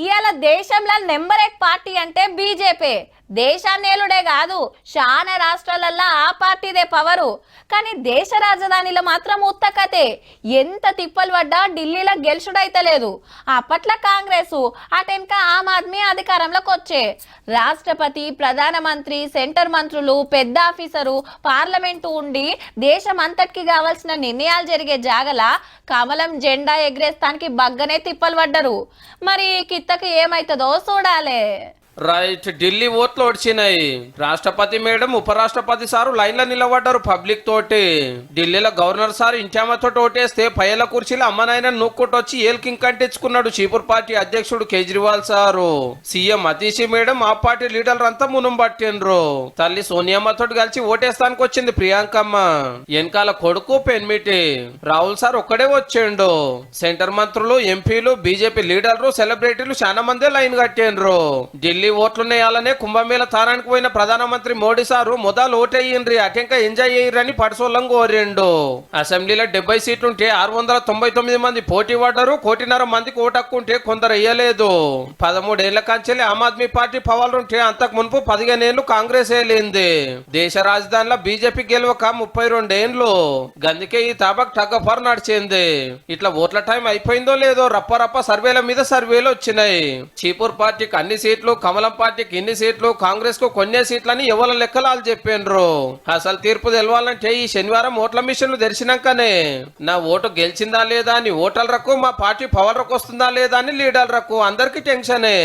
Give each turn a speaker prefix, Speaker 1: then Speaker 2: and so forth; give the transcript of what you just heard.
Speaker 1: ఇవాళ దేశంలో number 1 party అంటే బీజేపీ. దేశాన్నేలుడే కాదు, చాలా రాష్ట్రాలల్లో ఆ పార్టీదే పవరు. కానీ దేశ రాజధానిలో మాత్రం ఉత్తకతే. ఎంత తిప్పలు పడ్డా ఢిల్లీలో గెలుచుడైతలేదు. అప్పట్లో కాంగ్రెస్, అటెనక ఆమ్ ఆద్మీ అధికారంలోకి వచ్చే. రాష్ట్రపతి, ప్రధానమంత్రి, సెంటర్ మంత్రులు, పెద్ద ఆఫీసరు, పార్లమెంటు ఉండి దేశం అంతటికి కావాల్సిన నిర్ణయాలు జరిగే జాగల కమలం జెండా ఎగరేస్తానికి బగ్గనే తిప్పలు పడ్డరు. మరి కిత్తకు ఏమైతుందో చూడాలే.
Speaker 2: రైట్, ఢిల్లీ ఓట్లు వచ్చినాయి. రాష్ట్రపతి మేడం, ఉపరాష్ట్రపతి సారు లైన్లో నిలబడ్డారు పబ్లిక్ తోటి. ఢిల్లీలో గవర్నర్ సార్ ఇంటియామతో ఓటేస్తే పైల కుర్చీలో అమ్మనాయన నూక్కొట్టొచ్చి ఏల్కింగ్ కంటించుకున్నాడు చీపుర్ పార్టీ అధ్యక్షుడు Kejriwal sir. CM Atishi madam ఆ పార్టీ లీడర్ అంతా మునం పట్టిండ్రు. తల్లి సోనియామ్మతో కలిసి ఓటేస్తానికి వచ్చింది ప్రియాంకమ్మ. వెనకాల కొడుకు పెన్మిటి రాహుల్ సార్ ఒక్కడే వచ్చిండు. సెంటర్ మంత్రులు, ఎంపీలు, బీజేపీ లీడర్లు, సెలబ్రిటీలు చాలా మందే లైన్ కట్టిండ్రు. ఢిల్లీ ఓట్లున్నాయాలనే కుంభమేళ తారానికి పోయిన ప్రధానమంత్రి మోడీ సారు మొదలు ఓటేయ్యిండ్రి, అటెంక ఎంజాయ్ అయ్యిరని పడసోళ్ళం కోరిండు. అసెంబ్లీలో 70 సీట్లుంటే 699 మంది పోటీ పడ్డారు. 1.5 మందికి ఓటక్కుంటే కొందరు వేయలేదు. 13 ఏళ్ల కంచెలి ఆమ్ ఆద్మీ పార్టీ పవర్లుంటే అంతకు మునుపు 15 ఏళ్లు కాంగ్రెస్ ఏలింది. దేశ రాజధానిలో బీజేపీ గెలవక 32 ఏళ్లు. గందుకే ఈ తాబక్ టగ్గఫర్ నడిచింది. ఇట్లా ఓట్ల టైం అయిపోయిందో లేదో రప్ప సర్వేల మీద సర్వేలు వచ్చినాయి. చీపూర్ పార్టీకి అన్ని సీట్లు, కమలం పార్టీకి ఇన్ని సీట్లు, కాంగ్రెస్ కు కొన్ని సీట్లని ఎవరి లెక్కలు చెప్పిన్రు. అసలు తీర్పు తెలవాలంటే ఈ శనివారం ఓట్ల మిషన్లు తెరిచినాకనే నా ఓటు గెలిచిందా లేదా అని ఓటర్లకు, మా పార్టీ పవర్లకు వస్తుందా లేదా అని లీడర్లకు అందరికి టెన్షనే.